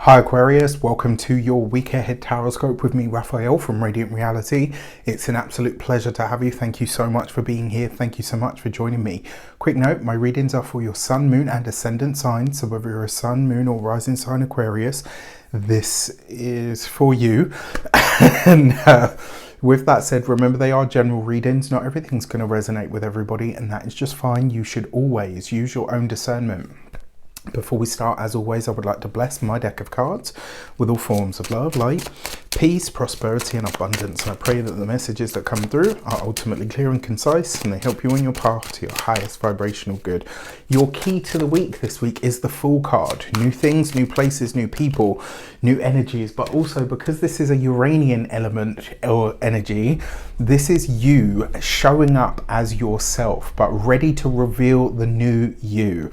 Hi Aquarius, welcome to your week ahead tarot with me, Raphael from Reydiant Reality. It's an absolute pleasure to have you. Thank you so much for being here. Thank you so much for joining me. Quick note, my readings are for your sun, moon and ascendant signs. So whether you're a sun, moon or rising sign Aquarius, this is for you. And with that said, remember they are general readings. Not everything's going to resonate with everybody, and that is just fine. You should always use your own discernment. Before we start, as always, I would like to bless my deck of cards with all forms of love, light, peace, prosperity and abundance. And I pray that the messages that come through are ultimately clear and concise, and they help you on your path to your highest vibrational good. Your key to the week this week is the Fool card. New things, new places, new people, new energies, but also because this is a Uranian element or energy, this is you showing up as yourself, but ready to reveal the new you.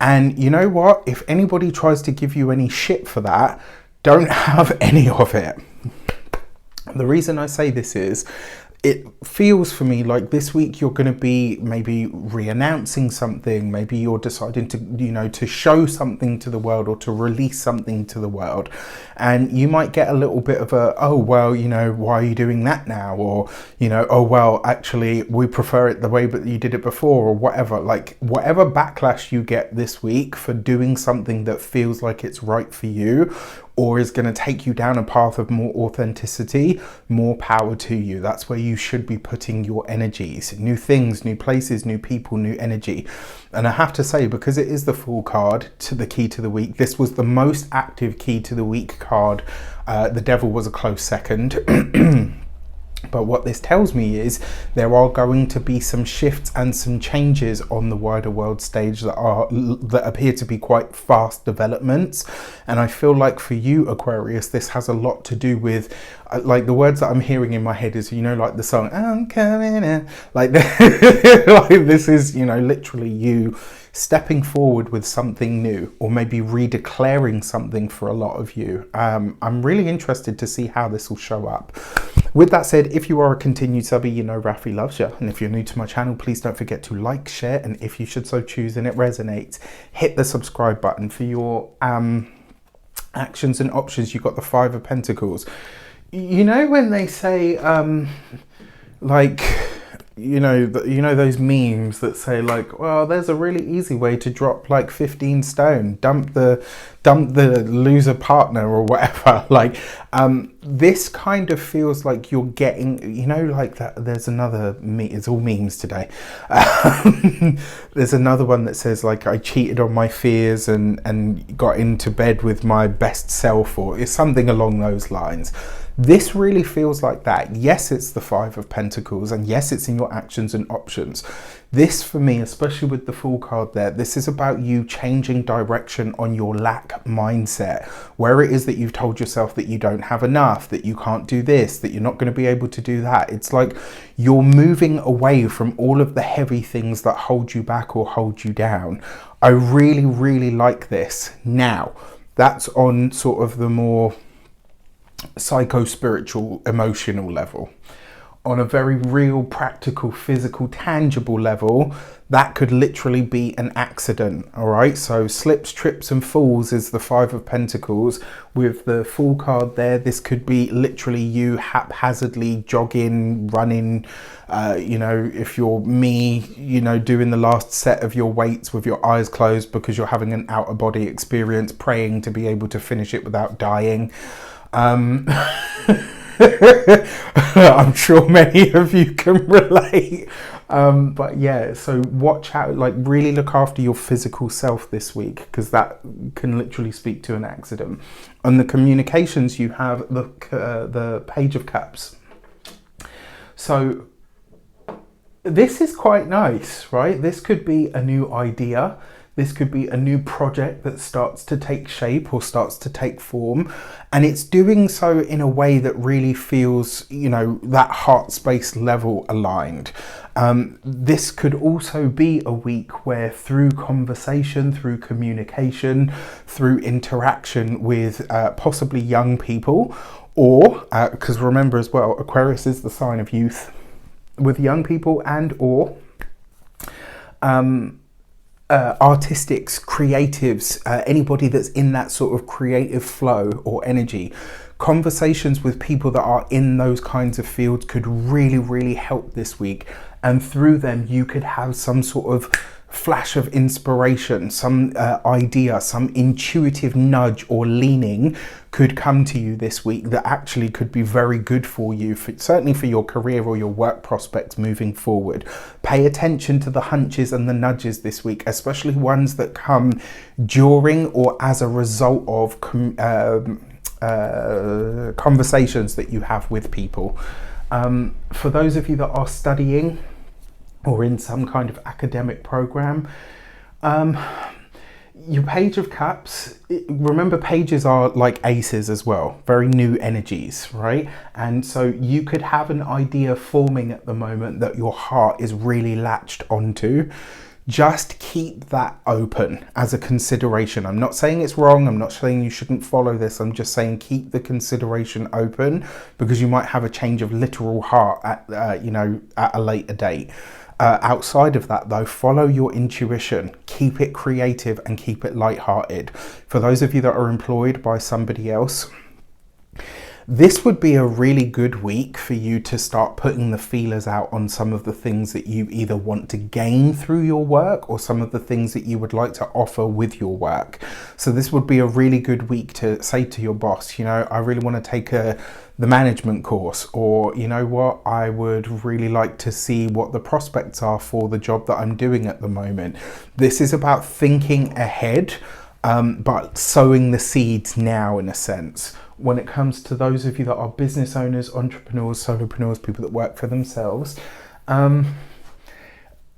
And you know what? If anybody tries to give you any shit for that, don't have any of it. The reason I say this is, it feels for me like this week you're going to be maybe re-announcing something. Maybe you're deciding to, to show something to the world or to release something to the world. And you might get a little bit of a, oh, well, why are you doing that now? Or, oh, well, actually, we prefer it the way that you did it before, or whatever. Like, whatever backlash you get this week for doing something that feels like it's right for you, or is going to take you down a path of more authenticity, more power to you. That's where you should be putting your energies. New things, new places, new people, new energy. And I have to say, because it is the Fool card to the key to the week, this was the most active key to the week card. The Devil was a close second. But what this tells me is there are going to be some shifts and some changes on the wider world stage that appear to be quite fast developments. And I feel like for you, Aquarius, this has a lot to do with, like, the words that I'm hearing in my head is, like the song, I'm coming in. Like, like this is, literally you stepping forward with something new, or maybe redeclaring something for a lot of you. I'm really interested to see how this will show up. With that said, if you are a continued subby, Raffi loves you. And if you're new to my channel, please don't forget to like, share, and if you should so choose and it resonates, hit the subscribe button. For your actions and options, you've got the Five of Pentacles. When they say, those memes that say, like, well, there's a really easy way to drop like 15 stone, dump the loser partner or whatever. Like, this kind of feels like you're getting, like that. There's another it's all memes today. There's another one that says, like, I cheated on my fears and got into bed with my best self, or it's something along those lines. This really feels like that. Yes, it's the Five of Pentacles, and yes, it's in your actions and options. This, for me, especially with the Fool card there, this is about you changing direction on your lack mindset, where it is that you've told yourself that you don't have enough, that you can't do this, that you're not going to be able to do that. It's like you're moving away from all of the heavy things that hold you back or hold you down. I really, really like this. Now, that's on sort of the more psycho-spiritual, emotional level. On a very real, practical, physical, tangible level, that could literally be an accident. All right, so slips, trips and falls is the Five of Pentacles. With the Fool card there, this could be literally you haphazardly jogging, running, if you're me, doing the last set of your weights with your eyes closed because you're having an out of body experience, praying to be able to finish it without dying. I'm sure many of you can relate. But yeah, so watch out, like really look after your physical self this week, because that can literally speak to an accident. On the communications, you have the Page of Cups. So this is quite nice, right? This could be a new idea. This could be a new project that starts to take shape or starts to take form. And it's doing so in a way that really feels, that heart space level aligned. This could also be a week where through conversation, through communication, through interaction with possibly young people, or, because remember as well, Aquarius is the sign of youth, with young people and or artistics, creatives, anybody that's in that sort of creative flow or energy. Conversations with people that are in those kinds of fields could really, really help this week. And through them, you could have some sort of flash of inspiration, some idea, some intuitive nudge or leaning could come to you this week that actually could be very good for you, certainly for your career or your work prospects moving forward. Pay attention to the hunches and the nudges this week, especially ones that come during or as a result of conversations that you have with people. For those of you that are studying or in some kind of academic program, your Page of Cups, remember pages are like aces as well, very new energies, right? And so you could have an idea forming at the moment that your heart is really latched onto. Just keep that open as a consideration. I'm not saying it's wrong. I'm not saying you shouldn't follow this. I'm just saying keep the consideration open, because you might have a change of literal heart at, at a later date. Outside of that though, follow your intuition, keep it creative and keep it lighthearted. For those of you that are employed by somebody else, this would be a really good week for you to start putting the feelers out on some of the things that you either want to gain through your work or some of the things that you would like to offer with your work. So this would be a really good week to say to your boss, I really want to take the management course, or you know what, I would really like to see what the prospects are for the job that I'm doing at the moment. This is about thinking ahead, but sowing the seeds now in a sense. When it comes to those of you that are business owners, entrepreneurs, solopreneurs, people that work for themselves,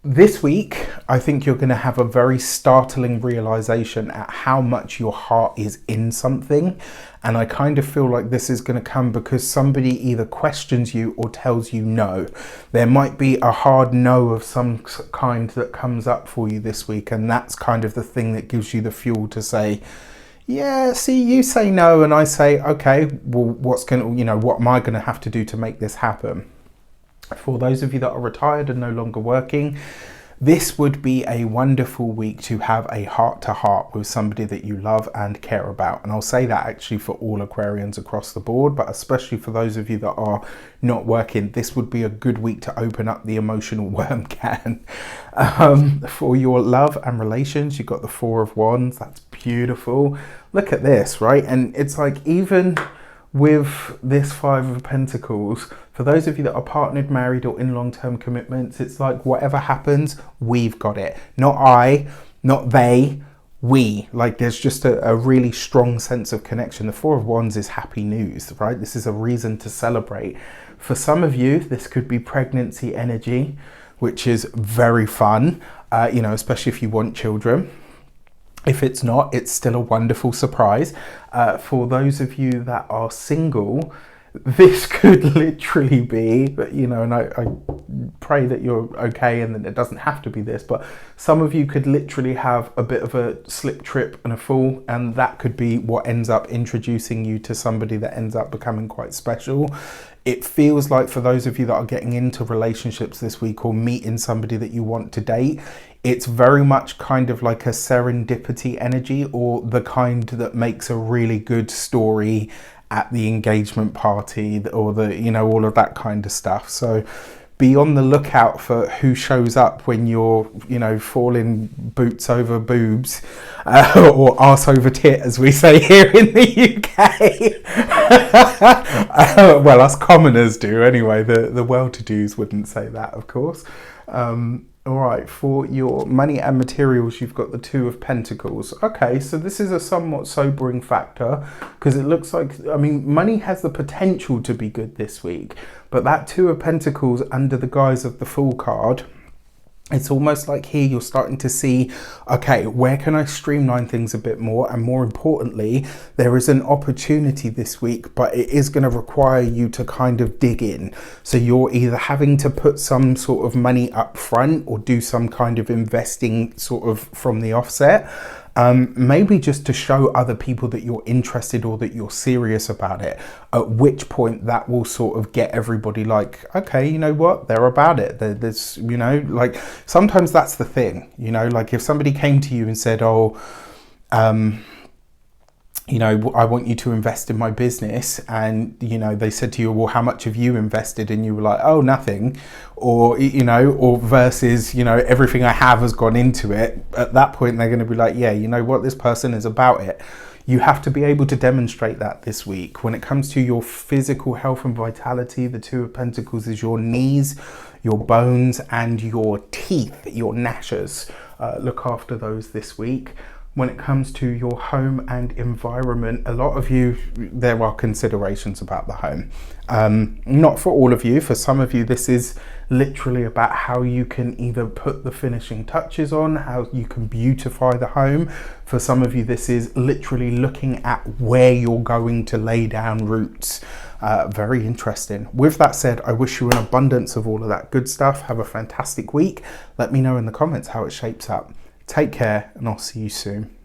this week, I think you're going to have a very startling realization at how much your heart is in something. And I kind of feel like this is going to come because somebody either questions you or tells you no. There might be a hard no of some kind that comes up for you this week. And that's kind of the thing that gives you the fuel to say, yeah, see, you say no and I say, okay, well, what am I going to have to do to make this happen? For those of you that are retired and no longer working, this would be a wonderful week to have a heart-to-heart with somebody that you love and care about. And I'll say that actually for all Aquarians across the board, but especially for those of you that are not working, this would be a good week to open up the emotional worm can. For your love and relations, you've got the Four of Wands. That's beautiful. Look at this, right? And it's like, even with this Five of Pentacles, for those of you that are partnered, married, or in long-term commitments, it's like whatever happens, we've got it. Not I, not they, we. Like there's just a really strong sense of connection. The Four of Wands is happy news, right? This is a reason to celebrate. For some of you, this could be pregnancy energy, which is very fun, especially if you want children. If it's not, it's still a wonderful surprise. For those of you that are single, this could literally be, and I pray that you're okay and that it doesn't have to be this, but some of you could literally have a bit of a slip, trip and a fall, and that could be what ends up introducing you to somebody that ends up becoming quite special. It feels like for those of you that are getting into relationships this week or meeting somebody that you want to date, it's very much kind of like a serendipity energy, or the kind that makes a really good story at the engagement party, or all of that kind of stuff. So be on the lookout for who shows up when you're, falling boots over boobs, or arse over tit, as we say here in the UK. Well, us commoners do anyway. The well-to-dos wouldn't say that, of course. All right, for your money and materials, you've got the Two of Pentacles. Okay, so this is a somewhat sobering factor, because it looks like, money has the potential to be good this week, but that Two of Pentacles under the guise of the Fool card, it's almost like here you're starting to see, okay, where can I streamline things a bit more? And more importantly, there is an opportunity this week, but it is going to require you to kind of dig in. So you're either having to put some sort of money up front or do some kind of investing sort of from the offset. maybe just to show other people that you're interested or that you're serious about it, at which point that will sort of get everybody like, okay, you know what, they're about it. There's, you know, like sometimes that's the thing, you know, like if somebody came to you and said, oh, you know, I want you to invest in my business, and, you know, they said to you, well, how much have you invested? And you were like, oh, nothing. Or, you know, or versus, you know, everything I have has gone into it. At that point, they're going to be like, yeah, you know what, this person is about it. You have to be able to demonstrate that this week. When it comes to your physical health and vitality, the Two of Pentacles is your knees, your bones, and your teeth, your gnashers. Look after those this week. When it comes to your home and environment, a lot of you, there are considerations about the home. Not for all of you. For some of you, this is literally about how you can either put the finishing touches on, how you can beautify the home. For some of you, this is literally looking at where you're going to lay down roots. Very interesting. With that said, I wish you an abundance of all of that good stuff. Have a fantastic week. Let me know in the comments how it shapes up. Take care, and I'll see you soon.